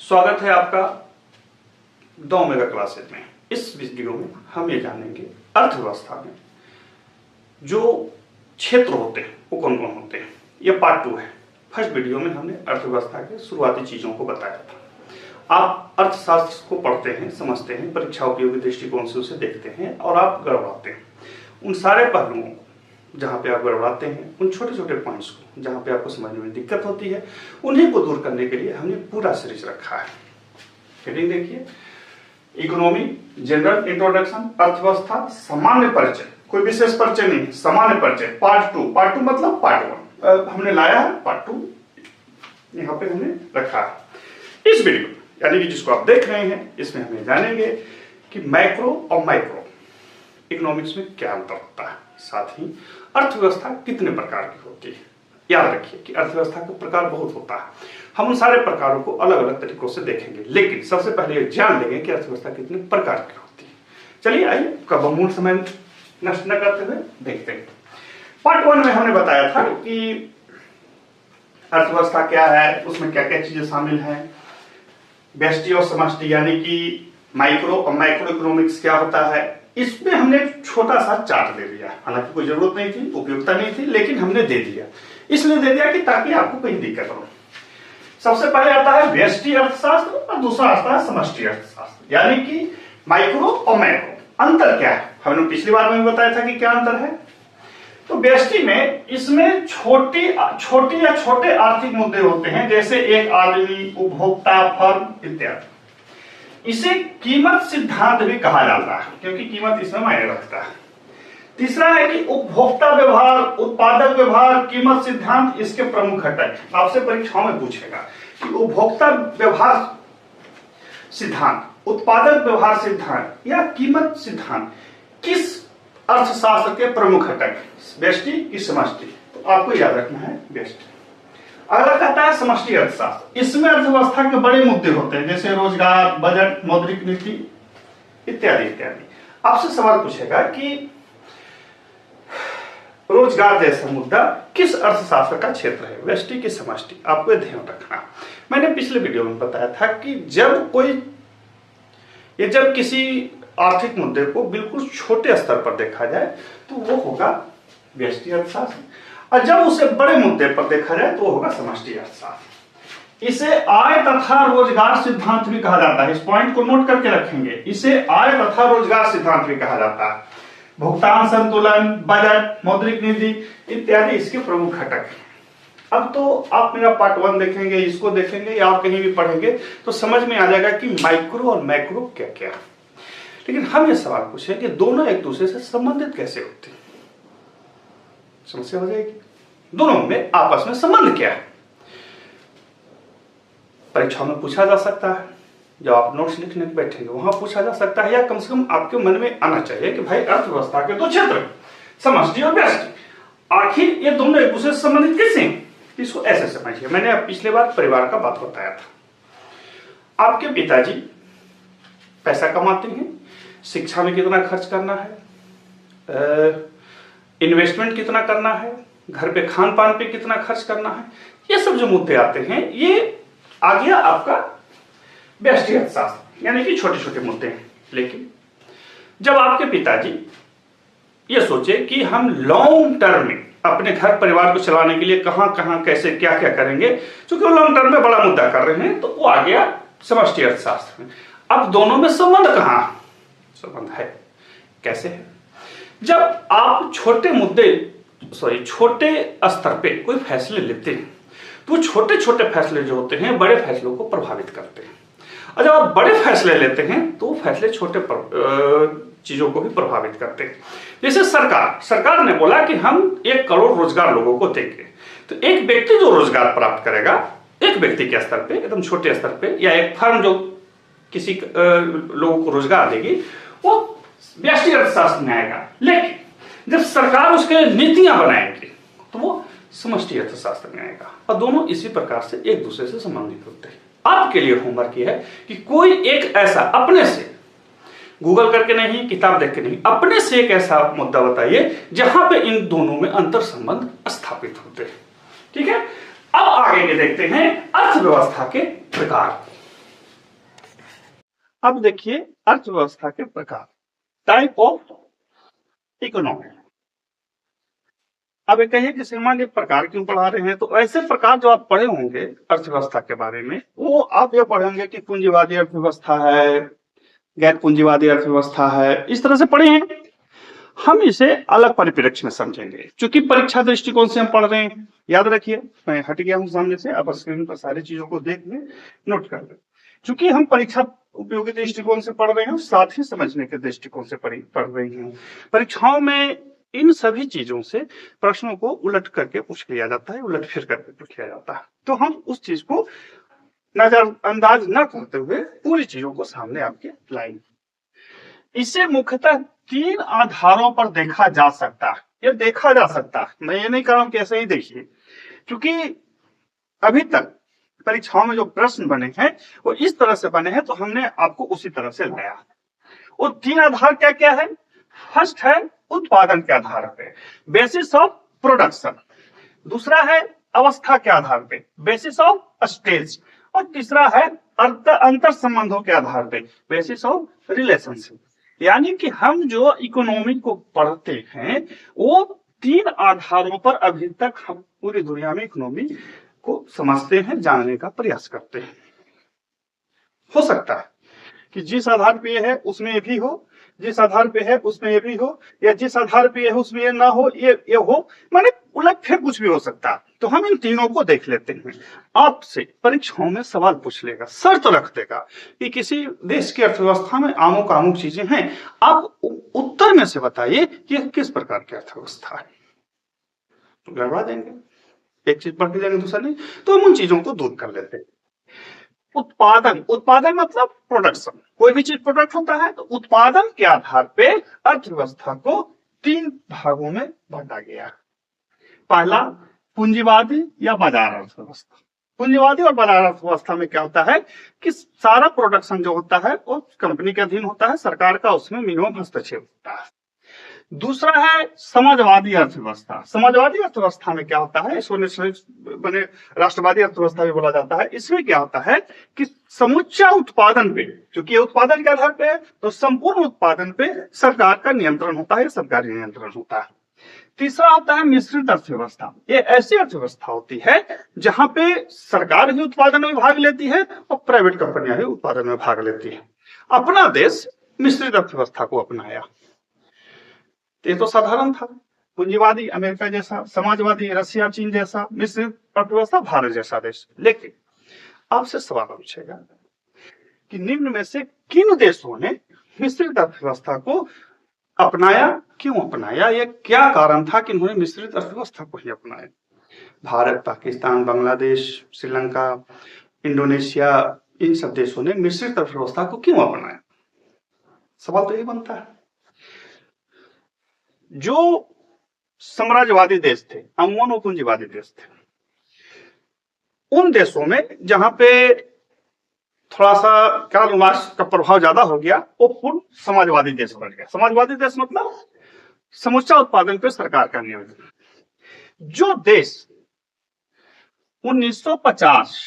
स्वागत है आपका द ओमेगा क्लासेज में। इस वीडियो में हम ये जानेंगे अर्थव्यवस्था में जो क्षेत्र होते हैं वो कौन कौन होते हैं। ये पार्ट 2 है। फर्स्ट वीडियो में हमने अर्थव्यवस्था के शुरुआती चीजों को बताया था। आप अर्थशास्त्र को पढ़ते हैं, समझते हैं, परीक्षा उपयोगी दृष्टिकोण से उसे देखते हैं और आप गड़बड़ाते हैं। उन सारे पहलुओं को जहाँ पे आप गड़बड़ाते हैं, उन छोटे छोटे पॉइंट्स को जहाँ पे आपको समझने में दिक्कत होती है, उन्हीं को दूर करने के लिए हमने पूरा सीरीज रखा है। हेडिंग देखिए, इकोनॉमी जनरल इंट्रोडक्शन, अर्थव्यवस्था सामान्य परिचय, कोई विशेष परिचय नहीं, सामान्य परिचय, पार्ट 2। पार्ट 2 मतलब पार्ट 1 हमने लाया है, पार्ट 2 यहाँ पे हमने रखा है। इस वीडियो यानी कि जिसको आप देख रहे हैं, इसमें हम जानेंगे कि मैक्रो और माइक्रो इकोनॉमिक्स में क्या अंतर होता है, साथ ही अर्थव्यवस्था कितने प्रकार की होती है। याद रखिए कि अर्थव्यवस्था का प्रकार बहुत होता है। हम उन सारे प्रकारों को अलग अलग तरीकों से देखेंगे, लेकिन सबसे पहले ये जान लेंगे कि अर्थव्यवस्था कितने प्रकार की होती है। चलिए आइए, का बहुमूल्य समय नष्ट न करते हुए देखते हैं। पार्ट 1 में हमने बताया था कि अर्थव्यवस्था क्या है, उसमें क्या क्या चीजें शामिल हैं, व्यष्टि और समष्टि यानी कि माइक्रो और माइक्रो इकोनॉमिक्स क्या होता है। इसमें हमने छोटा सा चार्ट दे दिया, हालांकि कोई जरूरत नहीं थी, उपयोगिता नहीं थी, लेकिन हमने दे दिया। इसलिए दे दिया कि ताकि आपको कहीं दिक्कत हो। सबसे पहले आता है व्यष्टि अर्थशास्त्र और दूसरा आता है समष्टि अर्थशास्त्र, यानी कि माइक्रो और मैक्रो। अंतर क्या है, हमने पिछली बार में भी बताया था कि क्या अंतर है। तो व्यष्टि में इसमें छोटे आर्थिक मुद्दे होते हैं, जैसे एक आदमी, उपभोक्ता, फर्म इत्यादि। इसे कीमत सिद्धांत भी कहा जाता है, क्योंकि कीमत इसमें मायने रखता है। तीसरा है कि उपभोक्ता व्यवहार, उत्पादक व्यवहार, कीमत सिद्धांत इसके प्रमुख घटक। आपसे परीक्षाओं में पूछेगा कि उपभोक्ता व्यवहार सिद्धांत, उत्पादक व्यवहार सिद्धांत या कीमत सिद्धांत किस अर्थशास्त्र के प्रमुख घटक, व्यष्टि की समष्टि। तो आपको याद रखना है व्यष्टि। अगला कहता है समष्टि अर्थशास्त्र। इसमें अर्थव्यवस्था के बड़े मुद्दे होते हैं, जैसे रोजगार, बजट, मौद्रिक नीति इत्यादि इत्यादि। आपसे सवाल पूछेगा कि रोजगार जैसा मुद्दा किस अर्थशास्त्र का क्षेत्र है, व्यष्टि की समष्टि। आपको ध्यान रखना। मैंने पिछले वीडियो में बताया था कि जब किसी आर्थिक मुद्दे को बिल्कुल छोटे स्तर पर देखा जाए तो वो होगा व्यष्टि अर्थशास्त्र, और जब उसे बड़े मुद्दे पर देखा जाए तो होगा समष्टि अर्थशास्त्र। इसे आय तथा रोजगार सिद्धांत भी कहा जाता है। इस पॉइंट को नोट करके रखेंगे, इसे आय तथा रोजगार सिद्धांत भी कहा जाता है। भुगतान संतुलन, बजट, मौद्रिक नीति इत्यादि इसके प्रमुख घटक हैं। अब तो आप मेरा पार्ट 1 देखेंगे, इसको देखेंगे या आप कहीं भी पढ़ेंगे तो समझ में आ जाएगा कि माइक्रो और मैक्रो क्या क्या है। लेकिन हम ये सवाल पूछें कि दोनों एक दूसरे से संबंधित कैसे होते हैं, समस्या हो जाएगी। दोनों में आपस में संबंध क्या है, परीक्षाओं में पूछा जा सकता है। जब आप नोट्स लिखने बैठेंगे वहां पूछा जा सकता है, या कम से कम आपके मन में आना चाहिए कि भाई अर्थव्यवस्था के दो क्षेत्र, समष्टि और व्यष्टि, आखिर ये दोनों एक दूसरे से संबंधित कैसे हैं। इसको ऐसे समझिए। मैंने पिछले बार परिवार का बात बताया था। आपके पिताजी पैसा कमाते हैं, शिक्षा में कितना खर्च करना है, इन्वेस्टमेंट कितना करना है, घर पे खान पान पे कितना खर्च करना है, ये सब जो मुद्दे आते हैं, ये आ गया आपका व्यष्टि अर्थशास्त्र, यानी कि छोटे छोटे मुद्दे हैं। लेकिन जब आपके पिताजी ये सोचे कि हम लॉन्ग टर्म में अपने घर परिवार को चलाने के लिए कहां कहां कैसे क्या क्या करेंगे, क्योंकि वो लॉन्ग टर्म में बड़ा मुद्दा कर रहे हैं, तो वो आ गया समष्टि अर्थशास्त्र में। अब दोनों में संबंध कहां संबंध है, कैसे है। जब आप छोटे स्तर पे कोई फैसले लेते हैं तो छोटे छोटे फैसले जो होते हैं बड़े फैसलों को प्रभावित करते हैं, और जब आप बड़े फैसले लेते हैं तो फैसले छोटे चीजों को भी प्रभावित करते हैं। जैसे सरकार ने बोला कि हम 1 करोड़ रोजगार लोगों को देंगे, तो एक व्यक्ति जो रोजगार प्राप्त करेगा, एक व्यक्ति के स्तर पे, एकदम छोटे स्तर पे, या एक फर्म जो किसी लोगों को रोजगार देगी, वो व्यष्टि अर्थशास्त्र में आएगा। लेकिन जब सरकार उसके नीतियां बनाएगी तो वो समष्टि अर्थशास्त्र में आएगा, और दोनों इसी प्रकार से एक दूसरे से संबंधित होते हैं। आपके लिए होमवर्क ये है कि कोई एक ऐसा अपने से, गूगल करके नहीं, किताब देख के नहीं, अपने से एक ऐसा मुद्दा बताइए जहां पे इन दोनों में अंतर संबंध स्थापित होते हैं। ठीक है, अब आगे के देखते हैं अर्थव्यवस्था के प्रकार। अब देखिए अर्थव्यवस्था के प्रकार, टाइप ऑफ इकोनॉमी। अब ये कहिए कि श्रीमान ये प्रकार क्यों पढ़ा रहे हैं, तो ऐसे प्रकार जो आप पढ़े होंगे अर्थव्यवस्था के बारे में, वो आप ये पढ़ेंगे कि पूंजीवादी अर्थव्यवस्था है, गैर पूंजीवादी अर्थव्यवस्था है, इस तरह से पढ़े हैं। हम इसे अलग परिप्रेक्ष्य में समझेंगे, क्योंकि परीक्षा दृष्टिकोण से हम पढ़ रहे हैं। याद रखिए, मैं हट गया हूं सामने से, आप स्क्रीन पर सारी चीजों को देख लें, नोट कर लें। क्योंकि हम परीक्षा उपयोगी दृष्टिकोण से पढ़ रहे हैं, साथ ही समझने के दृष्टिकोण से पढ़ रहे हैं। परीक्षाओं में इन सभी चीजों से प्रश्नों को उलट करके पूछ लिया जाता है, उलट फिर करके पूछ लिया जाता है। तो हम उस चीज को नजरअंदाज न करते हुए पूरी चीजों को सामने आपके लाएंगे। इसे मुख्यतः 3 आधारों पर देखा जा सकता है। ये देखा जा सकता है, मैं ये नहीं कह रहा हूं कि ऐसे ही देखिए, क्योंकि अभी तक परीक्षाओं में जो प्रश्न बने हैं वो इस तरह से बने हैं, तो हमने आपको उसी तरह से लाया। वो 3 आधार क्या क्या है? फर्स्ट है उत्पादन के आधार पे, बेसिस ऑफ प्रोडक्शन। दूसरा है अवस्था के आधार पे, बेसिस ऑफ स्टेज। और तीसरा है अंतर संबंधों के आधार पे, बेसिस ऑफ रिलेशनशिप। यानी कि हम जो इकोनॉमी को पढ़ते हैं वो 3 आधारों पर अभी तक हम पूरी दुनिया में इकोनॉमी को समझते हैं, जानने का प्रयास करते हैं। हो सकता है कि जिस आधार पे ये है उसमें ये भी हो, जिस आधार पे है उसमें ये भी हो, या जिस आधार पे है उसमें ये ना हो, ये हो, माने उलट फिर कुछ भी हो सकता है। तो हम इन तीनों को देख लेते हैं। आपसे परीक्षाओं में सवाल पूछ लेगा, शर्त रख देगा कि किसी देश की अर्थव्यवस्था में अमुक अमुक चीजें हैं, आप उत्तर में से बताइए कि किस प्रकार की अर्थव्यवस्था है। तो गड़बड़ा देंगे, एक चीज पढ़ के जाएंगे दूसरा नहीं, तो हम उन चीजों को दूर कर लेते हैं। उत्पादन, उत्पादन मतलब प्रोडक्शन। कोई भी चीज प्रोडक्ट होता है, तो उत्पादन के आधार पे अर्थव्यवस्था को 3 भागों में बांटा गया। पहला पूंजीवादी या बाजार अर्थव्यवस्था। पूंजीवादी और बाजार अर्थव्यवस्था में क्या होता है कि सारा प्रोडक्शन जो होता है वो कंपनी के अधीन होता है, सरकार का उसमें मिनिमम हस्तक्षेप होता है। दूसरा है समाजवादी अर्थव्यवस्था। समाजवादी अर्थव्यवस्था में क्या होता है, इसको बने राष्ट्रवादी अर्थव्यवस्था भी बोला जाता है। इसमें क्या होता है कि समूचा उत्पादन पे, क्योंकि ये उत्पादन के आधार पे है, तो संपूर्ण उत्पादन पे सरकार का नियंत्रण होता है, सरकारी नियंत्रण होता है। तीसरा होता है मिश्रित अर्थव्यवस्था। ये ऐसी अर्थव्यवस्था होती है जहां पे सरकार भी उत्पादन में भाग लेती है और प्राइवेट कंपनियां भी उत्पादन में भाग लेती है। अपना देश मिश्रित अर्थव्यवस्था को अपनाया, ये तो साधारण था। पूंजीवादी अमेरिका जैसा, समाजवादी रसिया चीन जैसा, मिश्रित अर्थव्यवस्था भारत जैसा देश। लेकिन आपसे सवाल पूछेगा कि निम्न में से किन देशों ने मिश्रित अर्थव्यवस्था को अपनाया, क्यों अपनाया, यह क्या कारण था कि उन्होंने मिश्रित अर्थव्यवस्था को ही अपनाया? भारत, पाकिस्तान, बांग्लादेश, श्रीलंका, इंडोनेशिया, इन सब देशों ने मिश्रित अर्थव्यवस्था को क्यों अपनाया? सवाल तो ये बनता है। जो साम्राज्यवादी देश थे, मोनोपूंजीवादी देश थे, उन देशों में जहां पे थोड़ा सा कार्ल मार्क्स का प्रभाव ज्यादा हो गया, वो पूर्ण समाजवादी देश बन गया। समाजवादी देश मतलब समूचा उत्पादन पे सरकार का नियंत्रण। जो देश 1950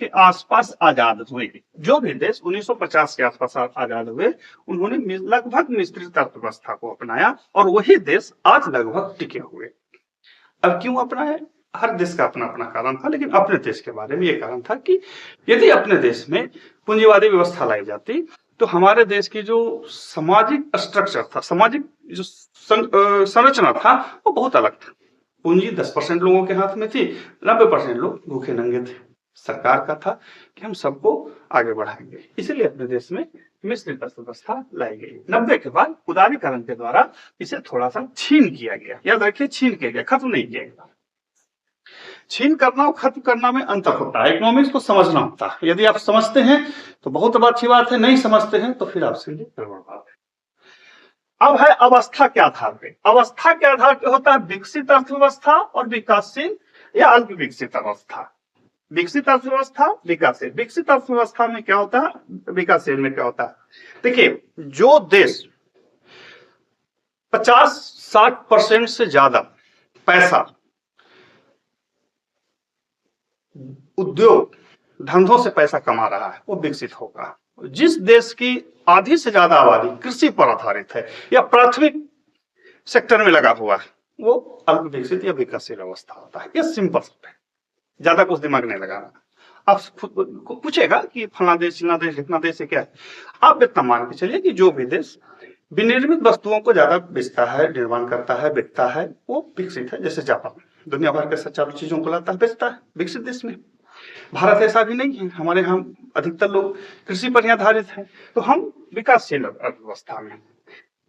के आसपास आजाद हुए, जो भी देश 1950 के आसपास आजाद हुए, उन्होंने लगभग मिश्रित अर्थव्यवस्था को अपनाया और वही देश आज लगभग टिके हुए। अब क्यों अपनाया? हर देश का अपना अपना कारण था, लेकिन अपने देश के बारे में यह कारण था कि यदि अपने देश में पूंजीवादी व्यवस्था लाई जाती तो हमारे देश की जो सामाजिक स्ट्रक्चर था, सामाजिक जो संरचना था, वो बहुत अलग था। पूंजी 10% लोगों के हाथ में थी, 90% लोग भूखे नंगे थे। सरकार का था कि हम सबको आगे बढ़ाएंगे, इसलिए अपने देश में मिश्रित अर्थव्यवस्था लाई गई। 90 के बाद उदारीकरण के द्वारा इसे थोड़ा सा छीन किया गया। याद रखिए, छीन किया गया, खत्म नहीं किया गया। छीन करना और खत्म करना में अंतर होता है, इकोनॉमिक्स को समझना होता है। यदि आप समझते हैं तो बहुत अच्छी बात है, नहीं समझते हैं तो फिर आपसे गड़बड़ बात है। अब है अवस्था के आधार पे। अवस्था के आधार पे होता है विकसित अर्थव्यवस्था और विकासशील या अल्प विकसित अवस्था। विकसित अर्थव्यवस्था, विकासशील। विकसित अर्थव्यवस्था में क्या होता है, विकासशील में क्या होता है? देखिए, जो देश 50-60% से ज्यादा पैसा उद्योग धंधों से पैसा कमा रहा है, वो विकसित होगा। जिस देश की आधी से ज्यादा आबादी कृषि पर आधारित है या प्राथमिक सेक्टर में लगा हुआ है, वो अल्प विकसित या विकासशील अवस्था होता है। ये सिंपल है, ज्यादा कुछ दिमाग नहीं लगाना। आप खुद को पूछेगा कि फला देश, चिल्ला देश, इतना देश है, क्या है, आप इतना मान के चलिए कि जो भी देश विनिर्मित वस्तुओं को ज्यादा बेचता है, निर्माण करता है, बिकता है, वो विकसित है। जैसे जापान दुनिया भर के चारों चीजों को लाता है, बेचता है, विकसित देश में। भारत ऐसा भी नहीं है, हमारे यहाँ अधिकतर लोग कृषि पर ही आधारित है, तो हम विकासशील अर्थव्यवस्था में।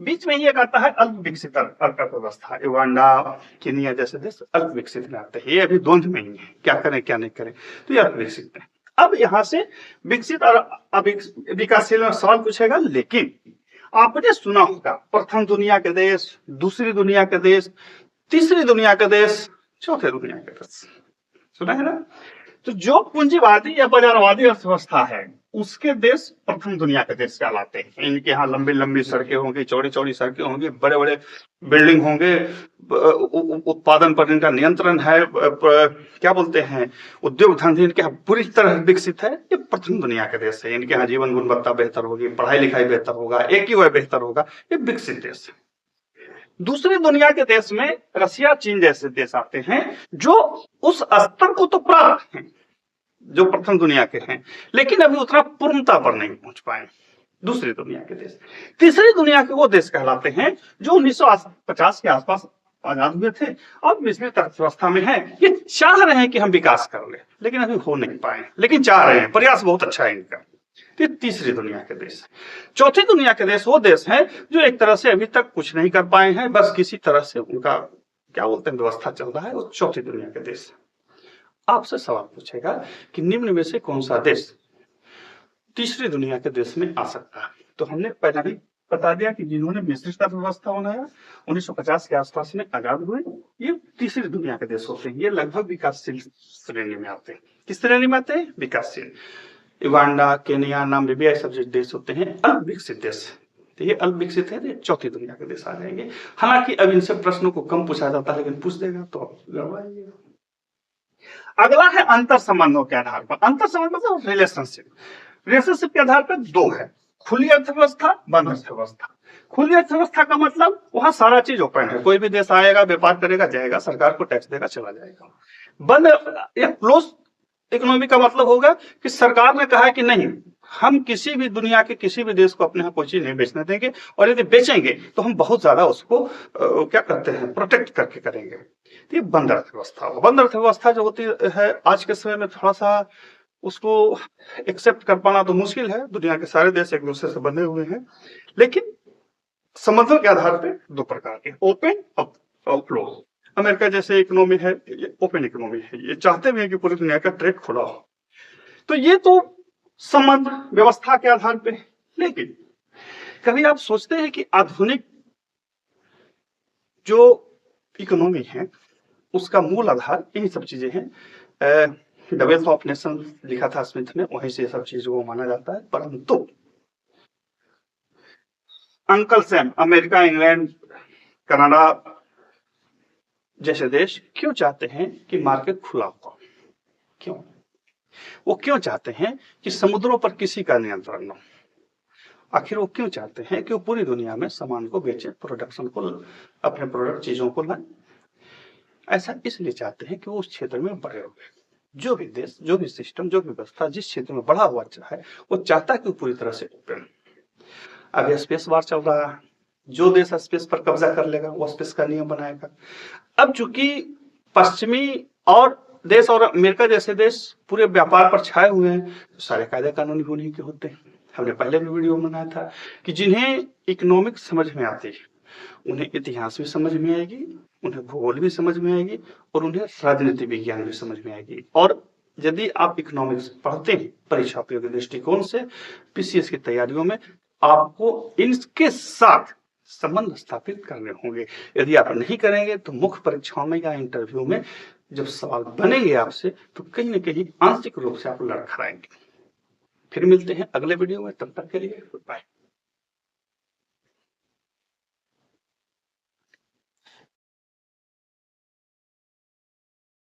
बीच में ये आता है अल्प विकसित अर्थव्यवस्था, युगांडा, केनिया जैसे देश अल्प विकसित में आते हैं। ये अभी द्वंद्व में ही है, क्या करें क्या नहीं करें, तो ये अल्प विकसित है। अब यहाँ से विकसित और विकासशील में सवाल पूछेगा, लेकिन आपने सुना होगा प्रथम दुनिया के देश, दूसरी दुनिया के देश, तीसरी दुनिया के देश, चौथे दुनिया के देश, सुना है ना। तो जो पूंजीवादी या बाजारवादी अर्थव्यवस्था है, उसके देश प्रथम दुनिया के देश कहलाते हैं। इनके यहाँ लंबी लंबी सड़कें होंगी, चौड़ी चौड़ी सड़कें होंगी, बड़े बड़े बिल्डिंग होंगे, उत्पादन पर इनका नियंत्रण है, क्या बोलते हैं, उद्योग धंधे इनके यहाँ पूरी तरह विकसित है। ये प्रथम दुनिया के देश है। इनके यहाँ जीवन गुणवत्ता बेहतर होगी, पढ़ाई लिखाई बेहतर होगा, AQI बेहतर होगा, ये विकसित देश है। दूसरी दुनिया के देश में रसिया, चीन जैसे देश आते हैं, जो उस स्तर को तो प्राप्त हैं जो प्रथम दुनिया के हैं, लेकिन अभी उतना पूर्णता पर नहीं पहुंच पाए। दूसरी दुनिया के देश। तीसरी दुनिया के वो देश कहलाते हैं जो 1950 के आसपास आजाद हुए थे और विकसित अर्थव्यवस्था में है। ये चाह रहे हैं कि हम विकास कर ले, लेकिन अभी हो नहीं पाए, लेकिन चाह रहे हैं, प्रयास बहुत अच्छा है इनका। ये तीसरी दुनिया के देश। चौथी दुनिया के देश वो देश हैं जो एक तरह से अभी तक कुछ नहीं कर पाए हैं, बस किसी तरह से उनका क्या बोलते हैं व्यवस्था चल रहा है, वो चौथी दुनिया के देश। आपसे सवाल पूछेगा कि निम्न में से कौन सा देश तीसरी दुनिया के देश में आ सकता है, तो हमने पहले भी बता दिया कि जिन्होंने मिश्रित अर्थव्यवस्था बनाया 1950 के आसपास में आजाद हुए, ये तीसरी दुनिया के देश होते हैं। ये लगभग विकासशील श्रेणी में आते हैं। किस श्रेणी में आते हैं? विकासशील। युगांडा, केनिया, नामीबिया सब जो देश होते हैं अल्प विकसित देश, तो ये अल्प विकसित है, तो चौथी दुनिया के देश आ जाएंगे। हालांकि अब इनसे प्रश्नों को कम पूछा जाता है, लेकिन पूछ देगा तो गड़बड़ाएंगे। अगला है अंतर संबंधों के आधार पर। अंतर संबंध मतलब रिलेशनशिप। रिलेशनशिप के आधार पर दो है, खुली अर्थव्यवस्था, बंद अर्थव्यवस्था। खुली अर्थव्यवस्था का मतलब वहां सारा चीज ओपन है, कोई भी देश आएगा, व्यापार करेगा, जाएगा, सरकार को टैक्स देगा, चला जाएगा। बंद या क्लोज इकोनॉमी का मतलब होगा कि सरकार ने कहा कि नहीं, हम किसी भी दुनिया के किसी भी देश को अपने यहाँ कोई चीज नहीं बेचने देंगे, और यदि बेचेंगे तो हम बहुत ज्यादा उसको क्या करते हैं, प्रोटेक्ट करके करेंगे। तो ये बंद अर्थव्यवस्था। बंद अर्थव्यवस्था जो होती है आज के समय में थोड़ा सा उसको एक्सेप्ट कर पाना तो मुश्किल है, दुनिया के सारे देश एक दूसरे से बंधे हुए हैं। लेकिन संबंधों के आधार पे दो प्रकार के, ओपन और क्लोज। अमेरिका जैसे इकोनॉमी है, ये ओपन इकोनॉमी है, ये चाहते भी है कि पूरी दुनिया का ट्रेड खुला हो। तो ये तो संबंध व्यवस्था के आधार पे। लेकिन कभी आप सोचते हैं कि आधुनिक जो इकोनॉमी है उसका मूल आधार यही सब चीजें हैं। द वेल्थ ऑफ नेशन लिखा था स्मिथ ने, वहीं से सब चीजों को माना जाता है। परंतु uncle Sam, America, England, Canada जैसे देश क्यों चाहते हैं कि मार्केट खुला हो? क्यों? वो क्यों चाहते हैं कि समुद्रों पर किसी का नियंत्रण न हो? आखिर वो क्यों चाहते हैं कि वो पूरी दुनिया में सामान को बेचे, प्रोडक्शन को, अपने प्रोडक्ट चीजों को लाए? ऐसा इसलिए चाहते हैं कि वो उस क्षेत्र में बढ़े हुए। जो भी देश, जो भी सिस्टम, जो भी व्यवस्था जिस क्षेत्र में बढ़ा हुआ है, वो चाहता है कि वो पूरी तरह से ओपन। अभी स्पेस वार चल रहा है, जो देश स्पेस पर कब्जा कर लेगा वो स्पेस का नियम बनाएगा। अब चूंकि पश्चिमी और देश और अमेरिका जैसे देश पूरे व्यापार पर छाए हुए हैं, तो सारे कायदे कानून भी उन्हीं के होते हैं। हमने पहले भी वीडियो में बनाया था कि जिन्हें इकोनॉमिक्स समझ में आती है उन्हें इतिहास भी समझ में आएगी, उन्हें भूगोल भी समझ में आएगी, और उन्हें राजनीति विज्ञान भी समझ में आएगी। और यदि आप इकोनॉमिक्स पढ़ते हैं परीक्षा उपयोगी दृष्टिकोण से, PCS की तैयारियों में, आपको इनके साथ संबंध स्थापित करने होंगे। यदि आप नहीं करेंगे तो मुख्य परीक्षाओं में या इंटरव्यू में जब सवाल बनेंगे आपसे, तो कहीं ना कहीं आंशिक रूप से आप लड़खड़ाएंगे। फिर मिलते हैं अगले वीडियो में, तब तक के लिए गुड बाय।